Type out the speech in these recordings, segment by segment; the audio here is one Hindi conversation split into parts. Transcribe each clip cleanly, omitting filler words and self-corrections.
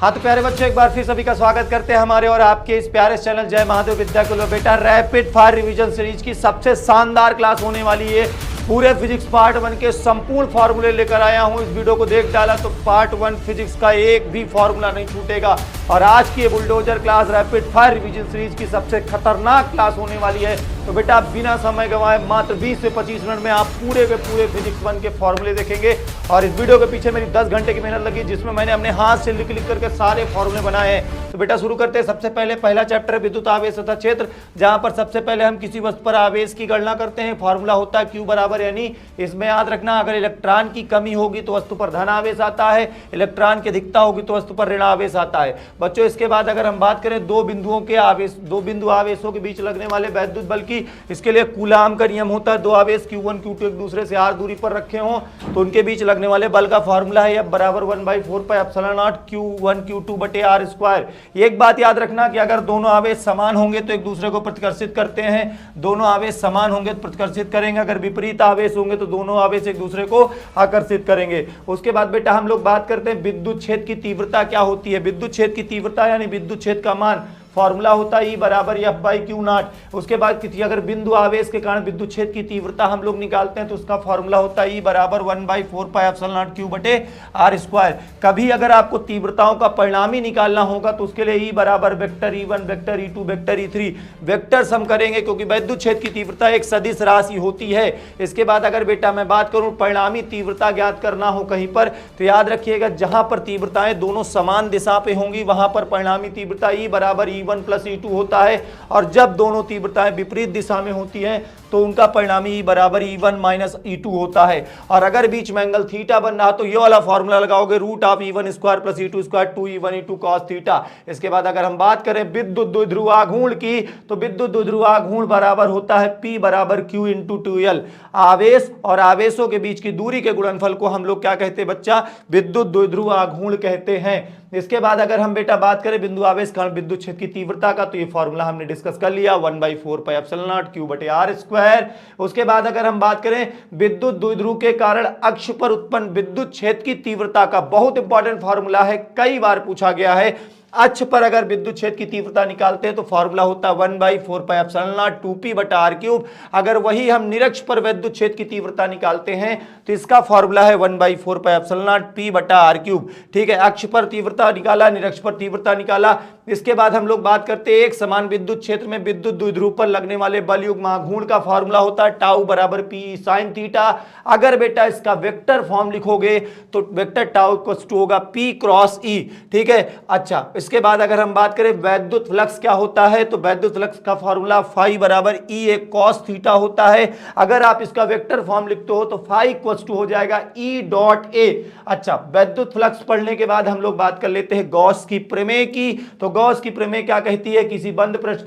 हाँ तो प्यारे बच्चों, एक बार फिर सभी का स्वागत करते हैं हमारे और आपके इस प्यारे चैनल जय महादेव विद्याकुल में। बेटा रैपिड फायर रिवीजन सीरीज की सबसे शानदार क्लास होने वाली है। पूरे फिजिक्स पार्ट 1 के संपूर्ण फॉर्मूले लेकर आया हूं। इस वीडियो को देख डाला तो पार्ट 1 फिजिक्स का एक भी फॉर्मूला नहीं छूटेगा। और आज की ये bulldozer class rapid fire revision series की सबसे खतरनाक क्लास होने वाली है। तो बेटा बिना समय गंवाए मात्र 20 से 25 मिनट में आप पूरे के पूरे फिजिक्स 1 के फॉर्मूले देखेंगे। और इस वीडियो के पीछे मेरी 10 घंटे की मेहनत लगी, जिसमें मैंने अपने हाथ से लिख करके सारे फॉर्मूले बनाए हैं। तो बेटा शुरू करते हैं। सबसे पहले पहला चैप्टर है विद्युत आवेश तथा क्षेत्र, जहां पर सबसे पहले हम किसी वस्तु पर आवेश की गणना करते हैं। फॉर्मूला होता है Q बराबर यानी, इसमें याद रखना अगर इलेक्ट्रॉन की कमी होगी तो वस्तु पर धन आवेश आता है, इलेक्ट्रॉन की अधिकता होगी तो वस्तु पर ऋण आवेश आता है। बच्चों इसके बाद अगर हम बात करें दो बिंदुओं के आवेश, दो बिंदु आवेशों के बीच लगने वाले वैद्युत बल की, इसके लिए कूलाम का नियम होता है। दो आवेश Q1 Q2 एक दूसरे से r दूरी पर रखे हों तो उनके बीच लगने वाले बल का फॉर्मूला है F बराबर 1/4 pi epsilon not Q1 Q2 बटे r स्क्वायर। एक बात याद रखना कि अगर दोनों आवेश समान होंगे तो एक दूसरे को प्रतिकर्षित करते हैं, दोनों आवेश समान होंगे तो प्रतिकर्षित करेंगे, अगर विपरीत आवेश होंगे तो दोनों आवेश एक दूसरे को आकर्षित करेंगे। उसके बाद बेटा हम लोग बात करते हैं विद्युत क्षेत्र की तीव्रता क्या होती है। विद्युत क्षेत्र की तीव्रता यानी विद्युत क्षेत्र का मान फॉर्मूला होता है E बराबर F/Q0। उसके बाद किसी अगर बिंदु आवेश के कारण विद्युत क्षेत्र की तीव्रता हम लोग निकालते हैं तो उसका फॉर्मूला होता है E बराबर 1/4 पाई एप्सिलॉन नॉट Q बटे r स्क्वायर। कभी अगर आपको तीव्रताओं का परिणाम ही निकालना होगा तो उसके लिए E बराबर vector E1 vector E2 vector E3 vector sum करेंगे, क्योंकि विद्युत क्षेत्र की तीव्रता एक सदिश राशि होती है। इसके बाद अगर बेटा मैं बात करूं परिणामी तीव्रता ज्ञात करना हो कहीं पर, तो याद रखिएगा जहां पर तीव्रताएं दोनों समान दिशा पे होंगी वहां पर परिणामी तीव्रता E बराबर E1 प्लस E2 होता है। और जब दोनों तीव्रताएं विपरीत दिशा में होती हैं तो उनका परिणामी E बराबर E1 माइनस E2 होता है। और अगर बीच में एंगल थीटा बन रहा तो ये वाला फॉर्मूला लगाओगे root of E1 square plus E2 square 2E1 E2 cos theta. इसके बाद अगर हम बात करें विद्युत द्विध्रुवाघूर्ण की, तो विद्युत द्विध्रुवाघूर्ण बराबर होता है P बराबर Q इंटू 2L। आवेश और आवेशों के बीच की दूरी के गुणनफल को हम लोग क्या कहते हैं बच्चा, विद्युत द्विध्रुवाघूर्ण कहते हैं। इसके बाद अगर हम बेटा बात करें बिंदु आवेश कारण विद्युत क्षेत्र की तीव्रता का, तो ये फॉर्मूला हमने डिस्कस कर लिया 1/4 पाई एप्सिलॉन नॉट Q बटे r स्क्वायर। उसके बाद अगर हम बात करें विद्युत द्विध्रुव के कारण अक्ष पर उत्पन्न विद्युत क्षेत्र की तीव्रता का, बहुत इंपॉर्टेंट फॉर्मूला है, कई बार पूछा गया है। अक्ष पर अगर विद्युत क्षेत्र की तीव्रता निकालते हैं तो फॉर्मूला होता है 1/4 पाई एप्सिलॉन नॉट 2p बटा r क्यूब। अगर वही हम निरक्ष पर विद्युत क्षेत्र की तीव्रता निकालते हैं तो इसका फॉर्मूला है 1/4 पाई एप्सिलॉन नॉट p बटा r क्यूब। ठीक है, अक्ष पर तीव्रता निकाला, निरक्ष पर तीव्रता निकाला। इसके बाद हम लोग बात करते हैं एक समान विद्युत क्षेत्र में विद्युत द्विध्रुव पर लगने वाले बल युग्म आघूर्ण का फॉर्मूला होता है टाउ बराबर p sin थीटा। अगर बेटा इसका वेक्टर फॉर्म लिखोगे तो वेक्टर टाउ इक्वल टू होगा p क्रॉस e। ठीक है, अच्छा इसके बाद अगर हम बात करें वैद्युत फ्लक्स क्या होता है, तो वैद्युत फ्लक्स का फॉर्मूला फाई बराबर E एक cos थीटा होता है। अगर आप इसका वेक्टर फॉर्म लिखते हो तो फाई इक्वल टू हो जाएगा E डॉट a। अच्छा, वैद्युत फ्लक्स पढ़ने के बाद हम लोग बात कर लेते हैं गॉस की प्रमेय की। तो गॉस की प्रमेय क्या कहती है, किसी बंद पृष्ठ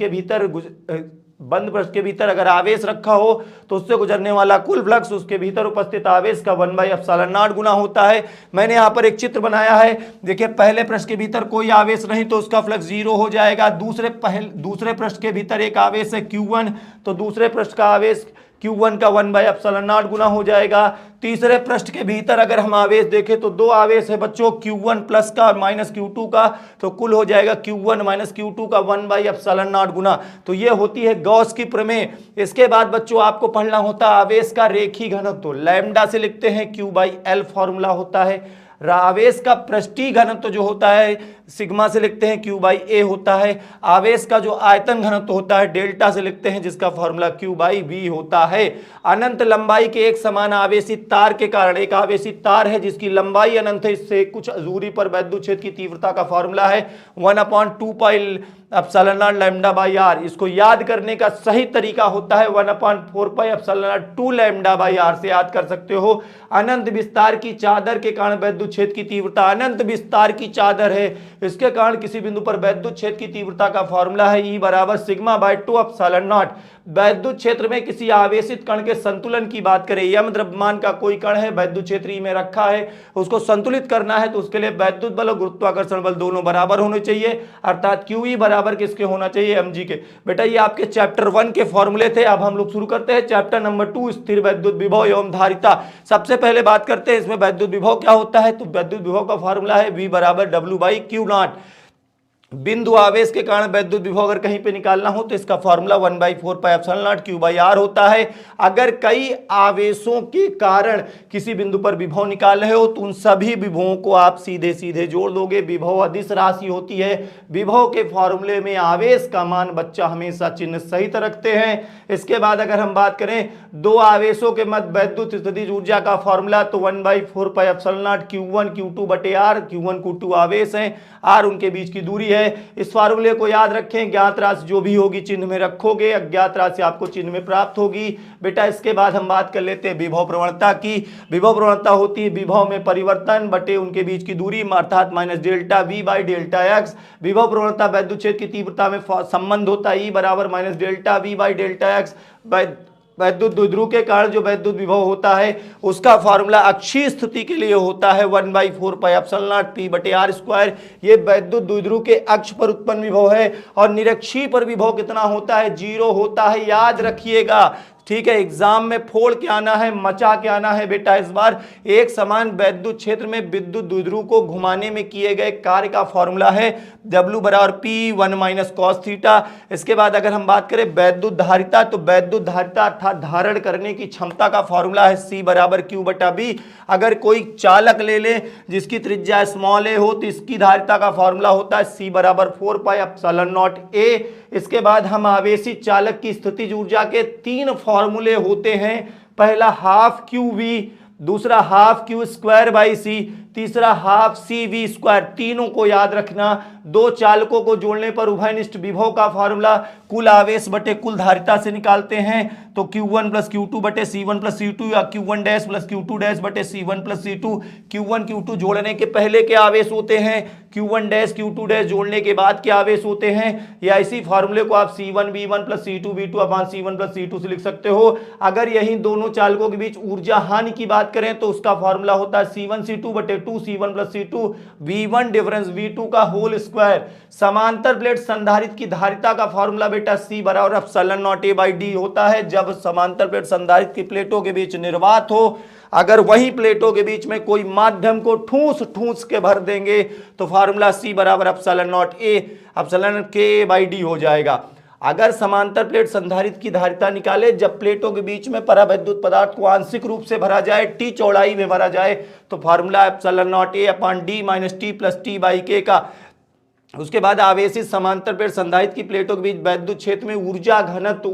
के भीतर अगर आवेश रखा हो तो उससे गुजरने वाला कुल फ्लक्स उसके भीतर उपस्थित आवेश का 1/ε0 गुना होता है। मैंने यहाँ पर एक चित्र बनाया है, देखिए पहले पृष्ठ के भीतर कोई आवेश नहीं तो उसका फ्लक्स 0 हो जाएगा। दूसरे पृष्ठ के भीतर एक आवेश है Q1, तो दूसरे पृष्ठ का आवेश Q1 का 1/ε0 गुना हो जाएगा। तीसरे पृष्ठ के भीतर अगर हम आवेश देखें तो दो आवेश है बच्चों, Q1 प्लस का और माइनस Q2 का, तो कुल हो जाएगा Q1 माइनस Q2 का 1/ε0 गुना। तो ये होती है गॉस की प्रमेय। इसके बाद बच्चों आपको पढ़ना होता है आवेश का रेखीय घनत्व। तो लैम्डा से लिखते हैं Q/L फॉर्मूला होता है। आवेश का पृष्ठीय घनत्व जो होता है सिग्मा से लिखते हैं Q/A होता है। आवेश का जो आयतन घनत्व होता है डेल्टा से लिखते हैं, जिसका फॉर्मूला Q/V होता है। अनंत लंबाई के एक समान आवेशित तार के कारण, एक आवेशित तार है जिसकी लंबाई अनंत है, इससे कुछ दूरी पर विद्युत क्षेत्र की तीव्रता का फॉर्मूला है 1/2 pi epsilon not lambda by r। इसको याद करने का सही तरीका होता है 1/4 pi epsilon not 2 lambda by r से याद कर सकते हो। अनंत विस्तार की चादर के कारण विद्युत क्षेत्र की तीव्रता, अनंत विस्तार की चादर है, इसके कारण किसी बिंदु पर विद्युत क्षेत्र की तीव्रता का फॉर्मूला है E बराबर सिग्मा बाई 2 एप्सिलॉन नॉट। वैद्युत क्षेत्र में किसी आवेशित कण के संतुलन की बात करें, यम द्रव्यमान का कोई कण है वैद्युत क्षेत्र E में रखा है, उसको संतुलित करना है तो उसके लिए वैद्युत बल और गुरुत्वाकर्षण बल दोनों बराबर होने चाहिए, अर्थात QE बराबर बराबर किसके होना चाहिए, mg के। बेटा ये आपके चैप्टर 1 के फॉर्मूले थे। अब हम लोग शुरू करते हैं चैप्टर नंबर 2, स्थिर वैद्युत विभव एवं धारिता। सबसे पहले बात करते हैं इसमें वैद्युत विभव क्या होता है। तो वैद्युत विभव का फॉर्मूला है V बराबर W/Q0। बिंदु आवेश के कारण वैद्युत विभव अगर कहीं पे निकालना हो तो इसका फॉर्मूला 1/4πε0 Q/r होता है। अगर कई आवेशों के कारण किसी बिंदु पर विभव निकाल रहे हो तो उन सभी विभवों को आप सीधे सीधे जोड़ दोगे। विभव अदिश राशि होती है। विभव के फॉर्मूले में आवेश का मान बच्चा हमेशा चिन्ह सहित रखते हैं। इसके बाद अगर हम बात करें दो आवेशों के मध्य वैद्युत स्थितिज ऊर्जा का फॉर्मूला तो 1/4πε0 Q1 Q2/r। Q1 Q2 आवेश हैं, r उनके बीच की दूरी है। इस फॉर्मूले को याद रखें, ज्ञात राशि जो भी होगी चिन्ह में रखोगे, अज्ञात राशि आपको चिन्ह में प्राप्त होगी। बेटा इसके बाद हम बात कर लेते हैं विभव प्रवणता की। विभव प्रवणता होती है विभव में परिवर्तन बटे उनके बीच की दूरी अर्थात -ΔV/ΔX। विभव प्रवणता वैद्युत क्षेत्र की तीव्रता में संबंध होता है E बराबर -ΔV/ΔX। वैद्युत द्विध्रुव के कारण जो वैद्युत विभव होता है उसका फॉर्मूला अक्षीय स्थिति के लिए होता है 1/4πε0 P/r²। ये वैद्युत द्विध्रुव के अक्ष पर उत्पन्न विभव है। और निरक्षीय पर विभव कितना होता है, 0 होता है, याद रखिएगा। ठीक है, एग्जाम में फोड़ के आना है, मचा के आना है बेटा। इस बार एक समान वैद्युत क्षेत्र में विद्युत द्विध्रुव को घुमाने में किए गए कार्य का फॉर्मूला है W बराबर P1 - cos थीटा। इसके बाद अगर हम बात करें वैद्युत धारिता तो वैद्युत धारिता अर्थात धारण करने की क्षमता का फॉर्मूला है C बराबर Q/B। अगर कोई चालक ले ले जिसकी त्रिज्या स्मॉल a हो तो इसकी धारिता का फॉर्मूला होता है C बराबर 4πε0a। इसके बाद हम आवेशी चालक की स्थितिज ऊर्जा के 3 फॉर्मूले होते हैं। पहला हाफ QV, दूसरा हाफ Q²/C, तीसरा हाफ CV²। तीनों को याद रखना। दो चालकों को जोड़ने पर उभयनिष्ठ विभव का फॉर्मूला कुल आवेश बटे कुल धारिता से निकालते हैं तो Q1 + Q2 बटे C1 + C2 या Q1 डैश + Q2 डैश बटे C1 + C2। Q1 Q2 जोड़ने के पहले के आवेश होते हैं, Q1 डैश Q2 डैश जोड़ने के बाद के आवेश होते हैं। या इसी फॉर्मूले को आप C1V1 + C2V2/C1 + C2 से लिख सकते हो। अगर यही दोनों चालकों के बीच ऊर्जा हानि की बात करें तो उसका फॉर्मूला होता है C1C2 बटे 2 C1 + C2 V1 difference V2 का होल स्क्वायर। समांतर प्लेट संधारित्र की धारिता का फॉर्मूला बेटा C बराबर ε0a/d होता है। जब समांतर प्लेट संधारित्र की प्लेटों के बीच निर्वात हो, अगर वही प्लेटों के बीच में कोई माध्यम को ठूस ठूस के भर देंगे तो फॉर्मूला C बराबर ε0k/d हो जाएगा। अगर समांतर प्लेट संधारित्र की धारिता निकाले जब प्लेटों के बीच में परावैद्युत पदार्थ को आंशिक रूप से भरा जाए, T चौड़ाई में भरा जाए तो फॉर्मूला ε0a/d - T + T/k का। उसके बाद आवेशित समांतर प्लेट संधारित्र की प्लेटों के बीच वैद्युत क्षेत्र में ऊर्जा घनत्व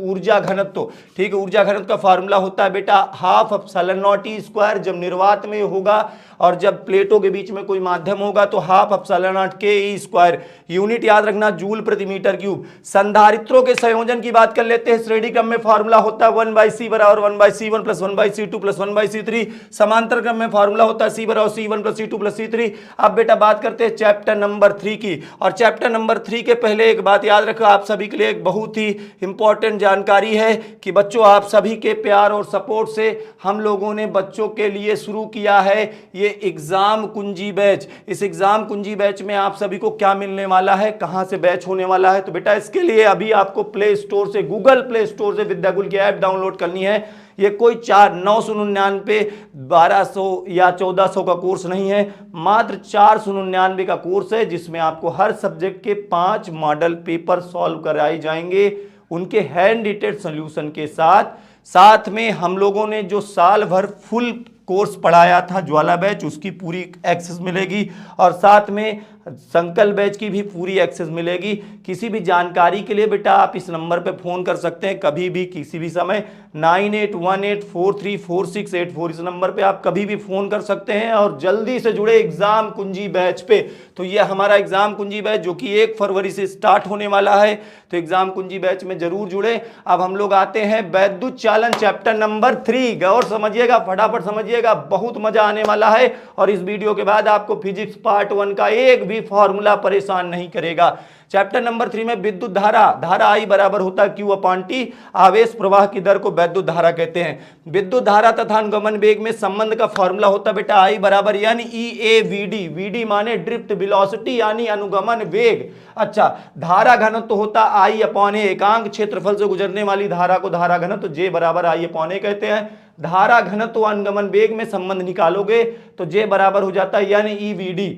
ठीक है, ऊर्जा घनत्व का फॉर्मूला होता है बेटा हाफ ε0e²। जब निर्वात में होगा और जब प्लेटों के बीच में कोई माध्यम होगा तो हाफ ε0ke²। यूनिट याद रखना जूल प्रति मीटर क्यूब। संधारित्रों के संयोजन की बात कर लेते हैं। श्रेणी क्रम में फॉर्मूला होता है 1/c बराबर 1/c1 + 1/c2 + 1/c3। समांतर क्रम में फॉर्मूला होता है C बराबर C1 + C2 + C3। अब बेटा बात करते हैं चैप्टर नंबर 3 की। और चैप्टर नंबर 3 के पहले एक बात याद रखो, आप सभी के लिए एक बहुत ही इंपॉर्टेंट जानकारी है कि बच्चों आप सभी के प्यार और सपोर्ट से हम लोगों ने बच्चों के लिए शुरू किया है ये एग्जाम कुंजी बैच। इस एग्जाम कुंजी बैच में आप सभी को क्या मिलने वाला है, कहां से बैच होने वाला है। तो बेटा इसके लिए अभी आपको प्ले स्टोर से, गूगल प्ले स्टोर से विद्याकुल की ऐप डाउनलोड करनी है। ये कोई 999 1200 या 1400 का कोर्स नहीं है, मात्र 499 का कोर्स है जिसमें आपको हर सब्जेक्ट के 5 मॉडल पेपर सॉल्व कराए जाएंगे उनके हैंड रिटेड सॉल्यूशन के साथ में हम लोगों ने जो साल भर फुल कोर्स पढ़ाया था ज्वाला बैच उसकी पूरी एक्सेस मिलेगी और साथ में संकल्प बैच की भी पूरी एक्सेस मिलेगी। किसी भी जानकारी के लिए बेटा आप इस नंबर पे फ़ोन कर सकते हैं कभी भी किसी भी समय 9818434684। इस नंबर पे आप कभी भी फ़ोन कर सकते हैं और जल्दी से जुड़े एग्ज़ाम कुंजी बैच पे। तो ये हमारा एग्ज़ाम कुंजी बैच जो कि 1 फरवरी से स्टार्ट होने वाला है, तो एग्ज़ाम कुंजी बैच में ज़रूर जुड़े। अब हम लोग आते हैं वैद्युत चालन चैप्टर नंबर 3। गौर समझिएगा, फटाफट समझिएगा, बहुत मजा आने वाला है। और इस वीडियो के बाद आपको फिजिक्स पार्ट 1 का एक भी फॉर्मूला परेशान नहीं करेगा। चैप्टर नंबर 3 में विद्युत धारा, धारा I बराबर होता है Q अपॉन T, आवेश प्रवाह की दर को विद्युत धारा कहते हैं। विद्युत धारा तथा अनुगमन वेग में संबंध का फॉर्मूला होता है बेटा I बराबर यानी EAVD, VD माने ड्रिफ्ट वेलोसिटी यानी अनुगमन वेग। अच्छा, धारा घनत्व तो होता I अपॉन A, एकांक क्षेत्रफल से गुजरने वाली धारा को धारा घनत्व J बराबर I अपॉन A कहते हैं। धारा घनत्व अनुगमन वेग में संबंध निकालोगे तो J बराबर हो जाता है यानी EVD।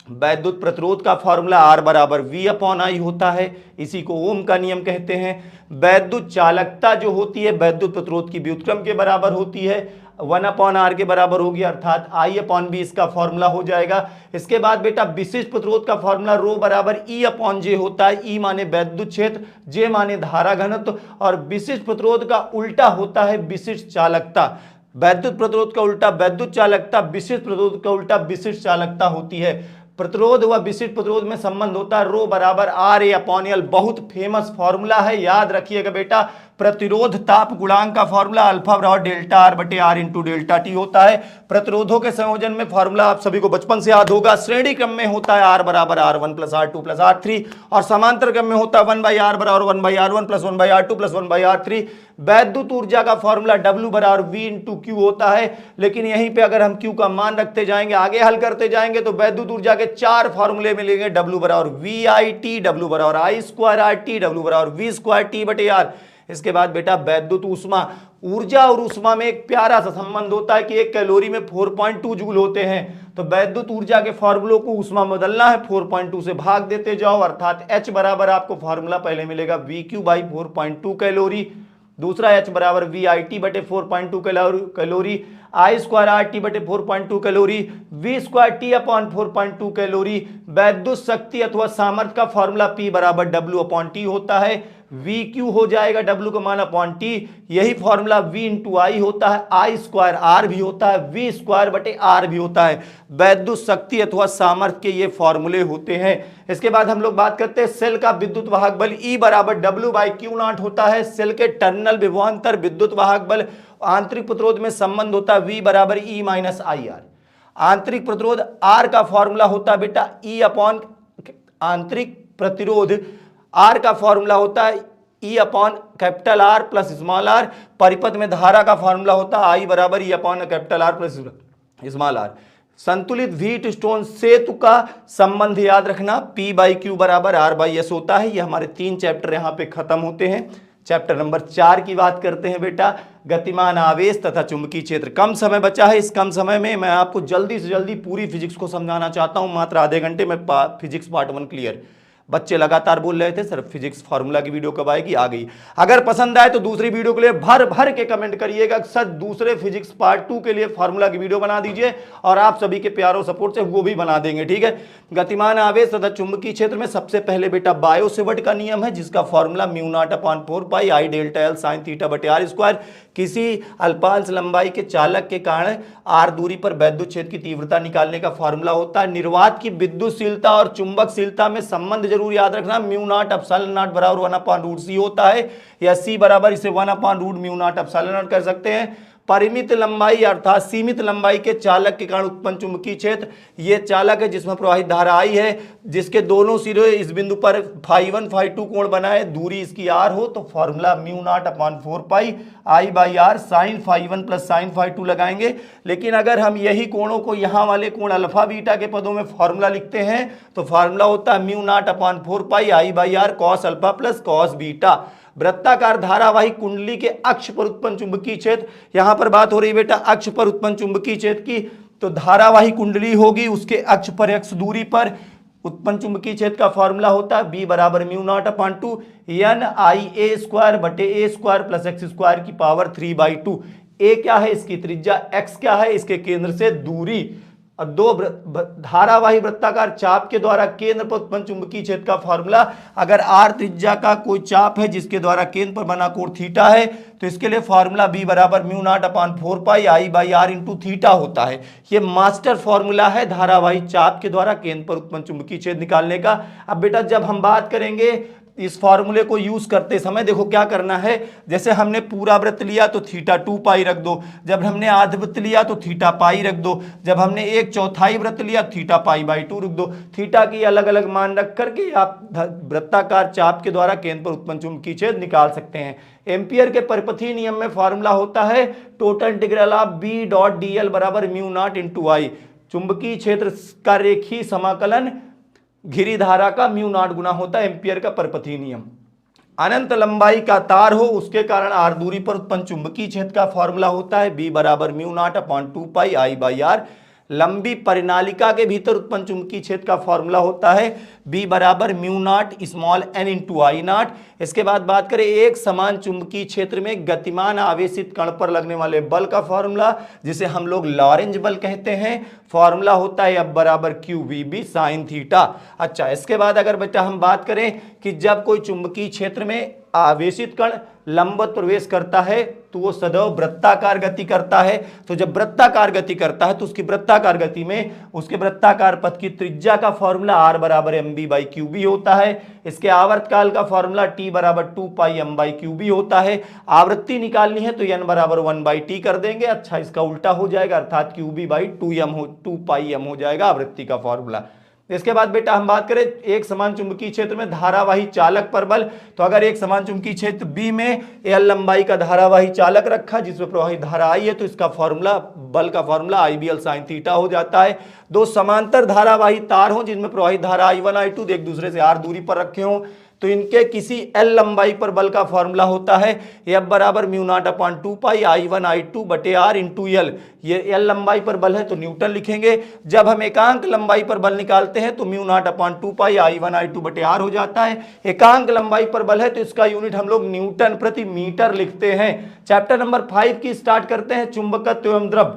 वैद्युत प्रतिरोध का फॉर्मूला R बराबर V अपॉन I होता है, इसी को ओम का नियम कहते हैं। वैद्युत चालकता जो होती है वैद्युत प्रतिरोध की व्युत्क्रम के बराबर होती है, 1 अपॉन R के बराबर होगी, अर्थात I अपॉन B इसका फॉर्मूला हो जाएगा। इसके बाद बेटा विशिष्ट प्रतिरोध का फॉर्मूला रो बराबर E अपॉन J होता है। E माने वैद्युत क्षेत्र, J माने धारा घनत्व, और विशिष्ट प्रतिरोध का उल्टा होता है विशिष्ट चालकता। वैद्युत प्रतिरोध का उल्टा वैद्युत चालकता, विशिष्ट प्रतिरोध का उल्टा विशिष्ट चालकता होती है। प्रतिरोध व विशिष्ट प्रतिरोध में संबंध होता है रो बराबर RA अपॉन L, बहुत फेमस फॉर्मूला है, याद रखिएगा बेटा। प्रतिरोध ताप गुणांक का फॉर्मूला अल्फा बराबर डेल्टा R बटे R इंटू डेल्टा T होता है। प्रतिरोधों के संयोजन में फॉर्मूला आप सभी को बचपन से याद होगा, श्रेणी क्रम में होता है R बराबर R1 plus R2 plus R3, और समांतर क्रम में होता है 1/R बराबर 1/R1 plus 1/R2 plus 1/R3। वैद्युत ऊर्जा का फॉर्मूला W बराबर V इंटू Q होता है, लेकिन यहीं पे अगर हम Q का मान रखते जाएंगे, आगे हल करते जाएंगे तो वैद्युत ऊर्जा के 4 फॉर्मूले मिलेंगे। W बराबर VIT, W बराबर I स्क्वायर RT, W बराबर V स्क्वायर T बटे R। इसके बाद बेटा वैद्युत ऊष्मा, ऊर्जा और ऊष्मा में एक प्यारा सा संबंध होता है कि एक कैलोरी में 4.2 जूल होते हैं। तो वैद्युत ऊर्जा के फॉर्मूलों को ऊष्मा में बदलना है, 4.2 से भाग देते जाओ, अर्थात H बराबर आपको फॉर्मूला पहले मिलेगा VQ बाई 4.2 कैलोरी, दूसरा H बराबर VIT बटे 4.2 कैलोरी, I स्क्वायर RT बटे 4.2 calorie, V square T upon 4.2 calorie. वैद्युत शक्ति अथवा सामर्थ्य का फॉर्मूला P बराबर W अपॉन T होता है। VQ हो जाएगा W का मान अपॉन T, यही फॉर्मूला V इंटू I होता है, I स्क्वायर R भी होता है, V स्क्वायर बटे R भी होता है। वैद्युत शक्ति अथवा सामर्थ्य के ये फॉर्मूले होते हैं। इसके बाद हम लोग बात करते हैं सेल का विद्युत वाहक बल E बराबर W बाई Q नॉट होता है। सेल के टर्मिनल विभवांतर विद्युत वाहक बल, आंतरिक प्रतिरोध में संबंध होता है V बराबर E माइनस IR। आंतरिक प्रतिरोध R का फॉर्मूला होता है बेटा E अपॉन, आंतरिक प्रतिरोध R का फॉर्मूला होता है E upon capital R plus small r। परिपथ में धारा का फॉर्मूला होता है I बराबर E upon capital R plus small r। संतुलित व्हीट स्टोन सेतु का संबंध याद रखना, P बाई Q बराबर R बाई S होता है। ये हमारे 3 चैप्टर यहाँ पे खत्म होते हैं। चैप्टर नंबर 4 की बात करते हैं बेटा, गतिमान आवेश तथा चुंबकीय क्षेत्र। कम समय बचा है, इस कम समय में मैं आपको जल्दी से जल्दी पूरी फिजिक्स को समझाना चाहता हूं, मात्र आधे घंटे में फिजिक्स पार्ट 1 क्लियर। बच्चे लगातार बोल रहे थे सर फिजिक्स फार्मूला की वीडियो कब आएगी, आ गई। अगर पसंद आए तो दूसरी वीडियो के लिए भर भर के कमेंट करिएगा, सर दूसरे फिजिक्स पार्ट 2 के लिए फार्मूला की वीडियो बना दीजिए, और आप सभी के प्यारों सपोर्ट से वो भी बना देंगे, ठीक है। गतिमान आवेश तथा चुंबकीय क्षेत्र में सबसे पहले बेटा बायो-सेवर्ट का नियम है, जिसका formula mu naught upon 4 pi I delta L sine theta बटे R स्क्वायर। किसी अल्पांश लंबाई के चालक के कारण R दूरी पर वैद्युत क्षेत्र की तीव्रता निकालने का फॉर्मूला होता है। निर्वात की विद्युतशीलता और चुंबकशीलता में संबंध जरूर याद रखना, म्यू नॉट एप्सिलॉन नॉट बराबर 1 अपॉन रूट C होता है, या C बराबर इसे 1 upon root mu naught epsilon naught कर सकते हैं। परिमित लंबाई अर्थात सीमित लंबाई के चालक के कारण उत्पन्न चुंबकीय क्षेत्र, ये चालक है जिसमें प्रवाहित धारा I है, जिसके दोनों सिरे इस बिंदु पर φ1 φ2 कोण बनाए, दूरी इसकी R हो, तो formula mu naught upon 4 pi I by R sine φ1 plus sine φ2 लगाएंगे। लेकिन अगर हम यही कोणों को यहाँ वाले कोण अल्फा बीटा के पदों में फॉर्मूला लिखते हैं तो फॉर्मूला होता है mu naught upon 4 pi I by R cos alpha plus cos beta. वृत्ताकार धारावाही कुंडली के अक्ष पर उत्पन्न चुंबकीय क्षेत्र, यहां पर बात हो रही बेटा अक्ष पर उत्पन्न चुंबकीय क्षेत्र की, तो धारावाही कुंडली होगी उसके अक्ष पर x दूरी पर उत्पन्न चुंबकीय क्षेत्र का फॉर्मूला होता है B बराबर mu naught upon 2 NIA square बटे A square plus x square की पावर 3/2। A क्या है, इसकी त्रिज्या, x क्या है, इसके केंद्र से दूरी, और दो धारावाही वृत्ताकार चाप के द्वारा केंद्र पर उत्पन्न चुंबकीय क्षेत्र का फॉर्मूला, अगर R त्रिज्या का कोई चाप है जिसके द्वारा केंद्र पर बना कोण थीटा है, तो इसके लिए फॉर्मूला B बराबर mu naught upon 4 pi I by R into theta होता है। ये मास्टर फॉर्मूला है धारावाही चाप के द्वारा केंद्र पर उत्पन्न चुंबकीय क्षेत्र निकालने का। अब बेटा जब हम बात करेंगे इस फॉर्मूले को यूज करते समय देखो क्या करना है, जैसे हमने पूरा वृत्त लिया तो थीटा 2 पाई रख दो, जब हमने आध वृत्त लिया तो थीटा पाई रख दो, जब हमने 1/4 वृत्त लिया थीटा पाई बाई 2 रख दो। थीटा की अलग अलग मान रख करके आप वृत्ताकार चाप के द्वारा केंद्र पर उत्पन्न चुंबकीय क्षेत्र निकाल सकते हैं। एम्पियर के परिपथीय नियम में फॉर्मूला होता है total integral of B dot D L बराबर म्यू नॉट इंटू आई। चुंबकीय क्षेत्र का रेखीय समाकलन घिरी धारा का म्यू नॉट गुना होता है एम्पियर का परिपथीय नियम। अनंत लंबाई का तार हो उसके कारण आर दूरी पर उत्पन्न चुंबकीय क्षेत्र का फॉर्मूला होता है बी बराबर mu naught upon 2 pi I by R. लंबी परिनालिका के भीतर उत्पन्न चुंबकीय क्षेत्र का फॉर्मूला होता है बी बराबर mu naught small N into I naught. इसके बाद बात करें एक समान चुंबकीय क्षेत्र में गतिमान आवेशित कण पर लगने वाले बल का फॉर्मूला, जिसे हम लोग लॉरेंज बल कहते हैं, फॉर्मूला होता है F बराबर Q V B sine theta. अच्छा, इसके बाद अगर बेटा हम बात करें कि जब कोई चुंबकीय क्षेत्र में आवेशित कण लंबवत प्रवेश करता है तो वो सदैव वृत्ताकार गति करता है। तो जब वृत्ताकार गति करता है तो उसकी वृत्ताकार गति में उसके वृत्ताकार पथ की त्रिज्या का फॉर्मूला आर बराबर M B by Q B होता है। इसके आवर्तकाल का फॉर्मूला टी बराबर 2 pi M by Q B होता है। आवृत्ति निकालनी है तो एन बराबर 1 बाई टी कर देंगे। अच्छा, इसका उल्टा हो जाएगा अर्थात Q B by 2 pi M हो जाएगा आवृत्ति का फॉर्मूला। इसके बाद बेटा हम बात करें एक समान चुंबकीय क्षेत्र में धारावाही चालक पर बल, तो अगर एक समान चुंबकीय क्षेत्र बी में एल लंबाई का धारावाही चालक रखा जिसमें प्रवाहित धारा आई है तो इसका फॉर्मूला बल का formula I B L sine theta हो जाता है। दो समांतर धारावाही तार हो जिनमें प्रवाहित धारा I1 I2 एक दूसरे से आर दूरी पर रखे हों तो इनके किसी एल लंबाई पर बल का फॉर्मूला होता है एफ बराबर म्यू नॉट अपॉन 2 पाई I1 I2 बटे आर इंटू एल। ये एल लंबाई पर बल है तो न्यूटन लिखेंगे। जब हम एकांक लंबाई पर बल निकालते हैं तो म्यू नॉट अपॉन 2 पाई I1 I2 बटे आर हो जाता है। एकांक लंबाई पर बल है तो इसका यूनिट हम लोग न्यूटन प्रति मीटर लिखते हैं। चैप्टर नंबर 5 की स्टार्ट करते हैं, चुंबकत्व एवं द्रव।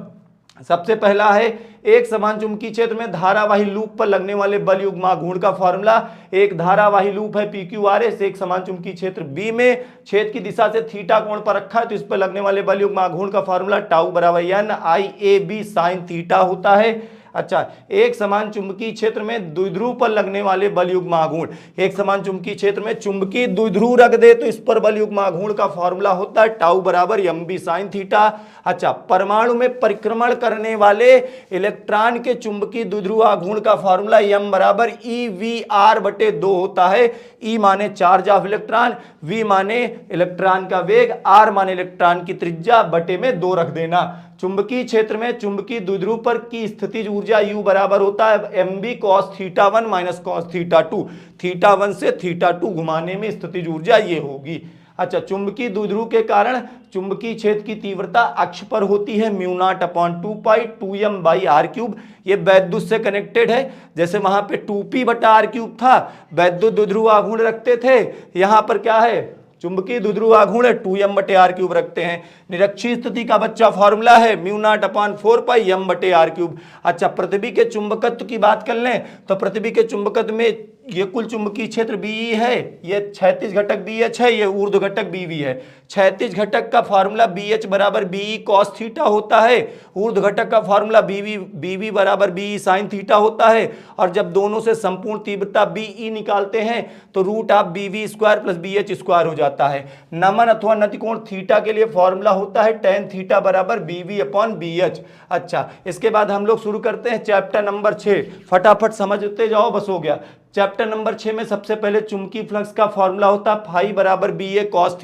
सबसे पहला है एक समान चुंबकीय क्षेत्र में धारावाही लूप पर लगने वाले बल युग्मा गुण का फॉर्मूला। एक धारावाही लूप है PQRS, एक समान चुंबकीय क्षेत्र B में छेद की दिशा से थीटा कोण पर रखा है तो इस पर लगने वाले बल युग्मा गुण का फॉर्मूला टाउ बराबर NIAB साइन थीटा होता है। अच्छा, एक समान चुंबकीय क्षेत्र में द्विध्रुव पर लगने वाले बल युग्म आघूर्ण, एक समान चुंबकीय क्षेत्र में चुंबकीय द्विध्रुव रख दे तो इस पर बल युग्म आघूर्ण का फॉर्मूला होता है टाउ बराबर एम बी साइन थीटा। अच्छा, परमाणु में परिक्रमण करने वाले इलेक्ट्रॉन के चुंबकीय द्विध्रुव आघूर्ण का फॉर्मूला एम बराबर ई वी आर बटे 2 होता है। ई माने चार्ज ऑफ इलेक्ट्रॉन, वी माने इलेक्ट्रॉन का वेग, आर माने इलेक्ट्रॉन की त्रिज्या, बटे में 2 रख देना। चुंबकीय क्षेत्र में चुंबकीय द्विध्रुव पर की स्थितिज ऊर्जा U बराबर होता है M B cos theta 1 minus cos theta 2। Theta 1 से थीटा 2 घुमाने में स्थितिज ऊर्जा ये होगी। अच्छा, चुंबकीय द्विध्रुव के कारण चुंबकीय क्षेत्र की तीव्रता अक्ष पर होती है mu naught upon 2 pi 2m by R cube. ये वैद्युत से कनेक्टेड है, जैसे वहां पे 2p बटा आर क्यूब था, वैद्युत द्विध्रुव आघूर्ण रखते थे, यहां पर क्या है चुंबकीय द्विध्रुव आघूर्ण 2m बटे आर क्यूब रखते हैं। निरक्षीय स्थिति का बच्चा फॉर्मूला है म्यू नॉट अपॉन 4 पाई m बटे आर क्यूब। अच्छा, पृथ्वी के चुंबकत्व की बात कर लें तो पृथ्वी के चुंबकत्व में ये कुल चुंबकीय क्षेत्र BE है, ये क्षैतिज घटक BH है, ये ऊर्ध्व घटक BV है। क्षैतिज घटक का फॉर्मूला BH बराबर BE cos थीटा होता है, ऊर्ध्व घटक का फॉर्मूला BV बराबर BE sin थीटा होता है। और जब दोनों से संपूर्ण तीव्रता BE निकालते हैं तो root of BV square plus BH square हो जाता है। नमन अथवा नतिकोण थीटा के लिए फॉर्मूला होता है tan थीटा बराबर BV अपॉन BH। अच्छा, इसके बाद हम लोग शुरू करते हैं चैप्टर नंबर 6, फटाफट समझते जाओ, बस हो गया। चैप्टर नंबर 6 में सबसे पहले चुंबकीय फ्लक्स का फॉर्मूला होता है फाई बराबर BA cos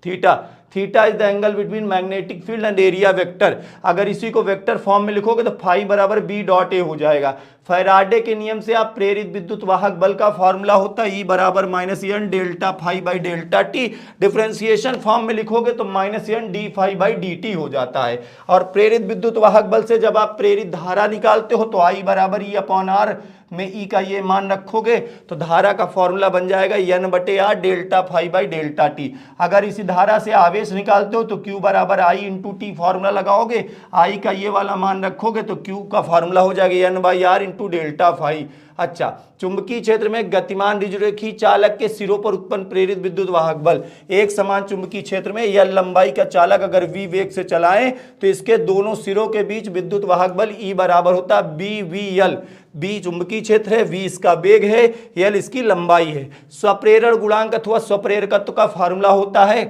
theta. Theta is the angle between magnetic field and area vector. अगर इसी को वेक्टर फॉर्म में लिखोगे तो फाई बराबर B डॉट A हो जाएगा। फैराडे के नियम से आप प्रेरित विद्युत वाहक बल का फॉर्मूला होता है E बराबर minus N delta phi by delta T. Differentiation form में लिखोगे तो minus N D phi by D T हो जाता है। और प्रेरित विद्युत वाहक बल से जब आप प्रेरित धारा निकालते हो तो I बराबर E अपॉन आर में E का ये मान रखोगे तो धारा का फॉर्मूला बन जाएगा एन बटे R delta phi by delta T. अगर इसी धारा से आवेश निकालते हो तो Q बराबर I इंटू टी फॉर्मूला लगाओगे, I का ये वाला मान रखोगे तो Q का फॉर्मूला हो जाएगा N by R into delta phi. अच्छा, चुंबकीय क्षेत्र में गतिमान ऋजुरेखी चालक के सिरों पर उत्पन्न प्रेरित विद्युत वाहक बल। एक समान चुंबकीय क्षेत्र में L लंबाई का चालक अगर V वेग से चलाएं तो इसके दोनों सिरों के बीच विद्युत वाहक बल E बराबर होता है BVL। B चुंबकीय क्षेत्र है, V इसका वेग है, L इसकी लंबाई है। स्वप्रेरण गुणांक अथवा स्वप्रेरकत्व का फार्मूला होता है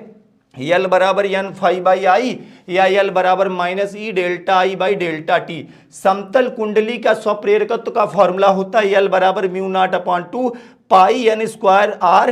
L बराबर N फाई बाई आई या L बराबर minus E delta I by delta T. समतल कुंडली का स्वप्रेरकत्व का फॉर्मूला होता है L बराबर mu naught upon 2 pi N square R,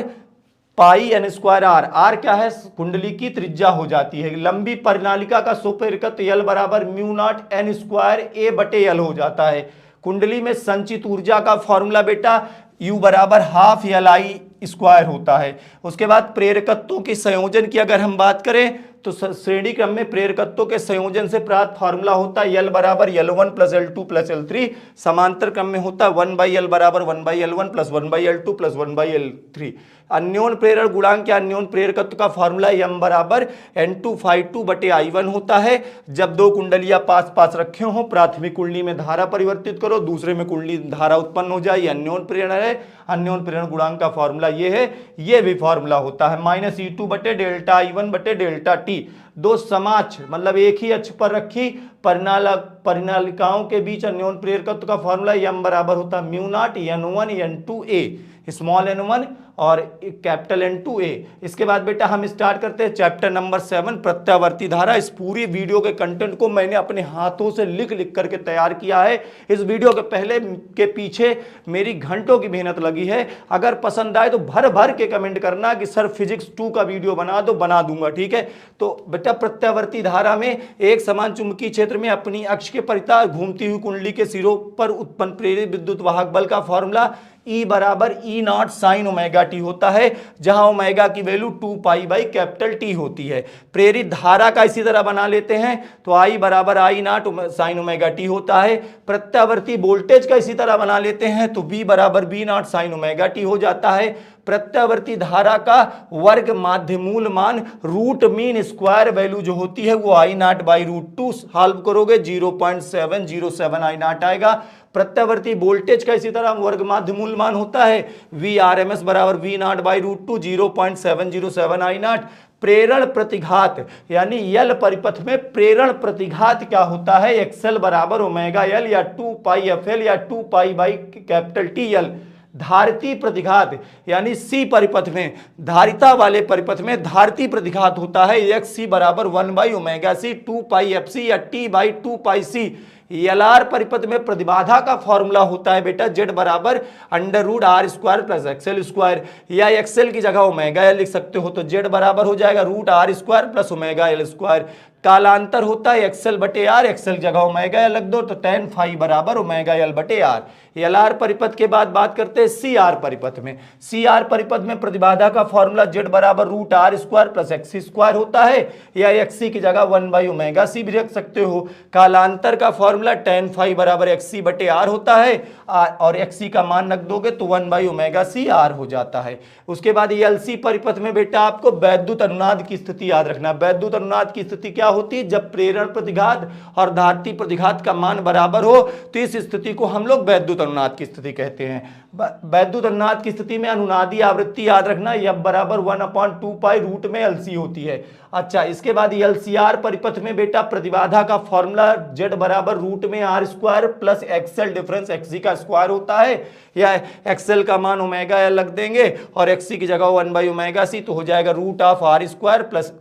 pi N square R. R क्या है? कुंडली की त्रिज्या हो जाती है। लंबी परिनालिका का स्वप्रेरकत्व L बराबर म्यू नॉट एन स्क्वायर ए बटे L हो जाता है। कुंडली में संचित ऊर्जा का फॉर्मूला बेटा U बराबर हाफ LI स्क्वायर होता है। उसके बाद प्रेरकत्वों के संयोजन की अगर हम बात करें तो श्रेणी क्रम में प्रेरकत्वों के संयोजन से प्राप्त फार्मूला होता है L बराबर L1 plus L2 plus L3। समांतर क्रम में होता है 1 बाई L बराबर 1 by L1 plus 1 by L2 plus 1 by L3। अन्योन प्रेरण गुणांक या अन्योन प्रेरकत्व का फार्मूला M बराबर N2 फाई 2 बटे I1 होता है। जब दो कुंडलियां पास पास रखे हो, प्राथमिक कुंडली में धारा परिवर्तित करो, दूसरे में कुंडली धारा उत्पन्न हो जाए, अन्योन प्रेरण है। अन्योन प्रेरण गुणांक का फार्मूला ये है, ये भी फार्मूला होता है माइनस E2 बटे डेल्टा I1 बटे डेल्टा टी। दो समाक्ष मतलब एक ही अक्ष पर रखी परिनालिकाओं के बीच अन्योन प्रेरकत्व का फार्मूला M बराबर होता है mu not N1 N2A, small n1 और कैपिटल N2A। इसके बाद बेटा हम स्टार्ट करते हैं चैप्टर नंबर 7 प्रत्यावर्ती धारा। इस पूरी वीडियो के कंटेंट को मैंने अपने हाथों से लिख लिख करके तैयार किया है। इस वीडियो के पहले के पीछे मेरी घंटों की मेहनत लगी है। अगर पसंद आए तो भर भर के कमेंट करना कि सर फिजिक्स 2 का वीडियो बना दो, बना दूंगा, ठीक है। तो बेटा प्रत्यावर्ती धारा में एक समान चुंबकीय क्षेत्र में अपनी अक्ष के परितः घूमती हुई कुंडली के सिरों पर उत्पन्न प्रेरित विद्युत वाहक बल का फॉर्मूला E बराबर E not sine omega T होता है, जहां ओमेगा की value 2 pi by capital T होती है। प्रेरित धारा का इसी तरह बना लेते हैं तो I बराबर I not sine omega T होता है। प्रत्यावर्ती वोल्टेज का इसी तरह बना लेते हैं तो V बराबर B not sine omega T हो जाता है। प्रत्यावर्ती धारा का वर्ग माध्य मूल मान रूट मीन स्क्वायर वैल्यू जो होती है वो I naught by root 2 solve करोगे 0.707 I नॉट आएगा। प्रत्यावर्ती वोल्टेज का इसी तरह वर्ग माध्य मूल मान होता है VRMS बराबर V naught by root 2 0.707 I naught. प्रेरण प्रतिघात यानी L परिपथ में प्रेरण प्रतिघात क्या होता है? XL बराबर ओमेगा L या 2 पाई FL या 2 पाई बाई कैपिटल TL। धारिती प्रतिघात यानी C परिपथ में, धारिता वाले परिपथ में धारिती प्रतिघात होता है XC बराबर 1 by omega C 2 pi FC या T by 2 pi C। LR परिपथ में प्रतिबाधा का फॉर्मूला होता है बेटा Z बराबर under root R square plus XL square, या XL की जगह ओमेगा L लिख सकते हो तो Z बराबर हो जाएगा root R square plus omega L square. कालांतर होता है XL बटे R, XL जगह ओमेगा L रख दो तो tan फाई बराबर ओमेगा L बटे R। LR परिपथ के बाद बात करते हैं CR परिपथ में। CR परिपथ में प्रतिबाधा का फॉर्मूला Z बराबर root R square plus XC square होता है, या XC की जगह 1 बाई ओमेगा C भी रख सकते हो। कालांतर का फॉर्मूला tan फाई बराबर XC बटे R होता है और XC का मान रख दोगे तो 1 बाई ओमेगा C R हो जाता है। उसके बाद LC परिपथ में बेटा आपको वैद्युत अनुनाद की स्थिति याद रखना। वैद्युत अनुनाद की स्थिति क्या होती है? जब प्रेरण प्रतिघात और धारिती प्रतिघात का मान बराबर हो तो इस स्थिति को हम लोग वैद्युत अनुनाद की स्थिति कहते हैं। वैद्युत अनुनाद की स्थिति में अनुनादी आवृत्ति याद रखना F बराबर 1/2 पाई रूट में LC होती है। अच्छा, इसके बाद LCR परिपथ में बेटा प्रतिबाधा का फॉर्मूला Z बराबर रूट में R square plus XL difference XC का स्क्वायर होता है, या XL का मान ओमेगा L रख देंगे और XC की जगह 1 बाई ओमेगा C तो हो जाएगा root of R square plus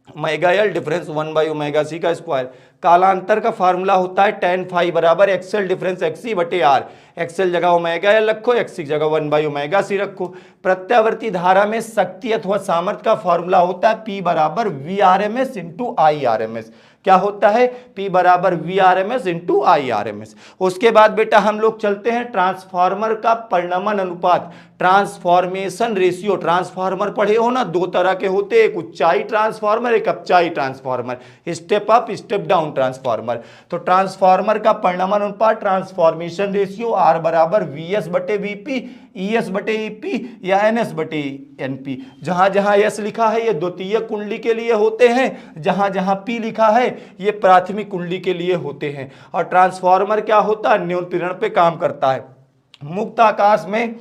omega L difference 1 by omega C का स्क्वायर। कालांतर का फार्मूला होता है tan फाई बराबर XL डिफरेंस XC बटे R। XL जगह ओमेगा L रखो, XC जगह 1 बाई ओमेगा C रखो। प्रत्यावर्ती धारा में शक्ति अथवा सामर्थ्य का फार्मूला होता है P बराबर VRMS इंटू IRMS। क्या होता है? P बराबर VRMS इंटू IRMS। उसके बाद बेटा हम लोग चलते हैं ट्रांसफार्मर का परिणमन अनुपात, ट्रांसफॉर्मेशन रेशियो। ट्रांसफार्मर पढ़े हो ना, दो तरह के होते हैं, एक ऊंचाई ट्रांसफार्मर, एक अपचाई transformer, step up step down transformer. तो ट्रांसफार्मर का परिणमन अनुपात ट्रांसफॉर्मेशन रेशियो R बराबर VS बटे VP, ES बटे EP या NS बटे NP। जहां जहां S लिखा है ये द्वितीय कुंडली के लिए होते हैं, जहां जहां P लिखा है ये प्राथमिक कुंडली के लिए होते हैं। और ट्रांसफार्मर क्या होता है? अन्योन प्रेरण पे काम करता है। मुक्त आकाश में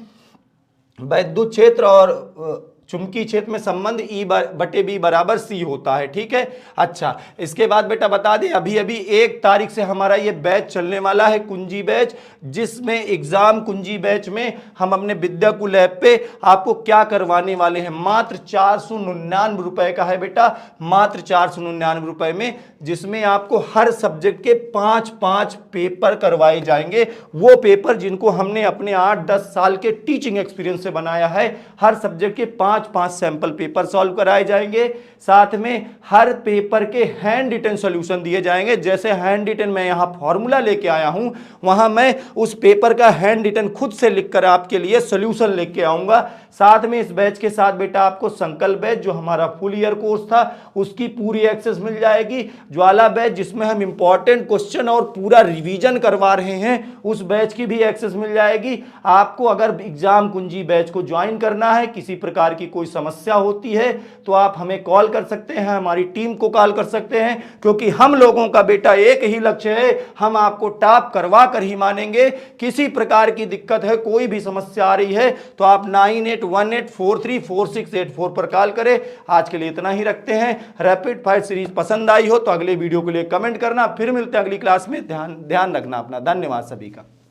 वैद्युत क्षेत्र और चुंबकीय क्षेत्र में संबंध E/B बराबर C होता है। ठीक है। अच्छा, इसके बाद बेटा बता दें, अभी अभी 1 तारीख से हमारा ये बैच चलने वाला है, कुंजी बैच, जिसमें एग्जाम कुंजी बैच में हम अपने विद्याकुल ऐप पे आपको क्या करवाने वाले हैं, मात्र 499 रुपए का है बेटा, मात्र 499 रुपए में, जिसमें आपको हर सब्जेक्ट के 5-5 पेपर करवाए जाएंगे। वो पेपर जिनको हमने अपने 8-10 साल के टीचिंग एक्सपीरियंस से बनाया है। हर सब्जेक्ट के 5-5 सैंपल पेपर सॉल्व कराए जाएंगे। साथ में हर पेपर के हैंड रिटन सॉल्यूशन दिए जाएंगे। जैसे हैंड रिटन मैं यहां फॉर्मूला लेके आया हूं, वहां मैं उस पेपर का हैंड रिटन खुद से लिखकर आपके लिए सॉल्यूशन लेके आऊंगा। साथ में इस बैच के साथ बेटा आपको संकल्प बैच, जो हमारा फुल ईयर कोर्स था, उसकी पूरी एक्सेस मिल जाएगी। ज्वाला बैच, जिसमें हम इंपॉर्टेंट क्वेश्चन और पूरा रिवीजन करवा रहे हैं, उस बैच की भी एक्सेस मिल जाएगी। आपको अगर एग्जाम कुंजी बैच को ज्वाइन करना है, किसी प्रकार की कोई समस्या होती है, तो आप हमें कॉल कर सकते हैं, हमारी टीम को कॉल कर सकते हैं, क्योंकि हम लोगों का बेटा एक ही लक्ष्य है, हम आपको टॉप करवा कर ही मानेंगे। किसी प्रकार की दिक्कत है, कोई भी समस्या आ रही है, तो आप 9818434684 पर कॉल करें। आज के लिए इतना ही रखते हैं। रैपिड फायर सीरीज पसंद आई हो तो अगले वीडियो के लिए कमेंट करना। फिर मिलते हैं अगली क्लास में। ध्यान रखना अपना। धन्यवाद सभी का।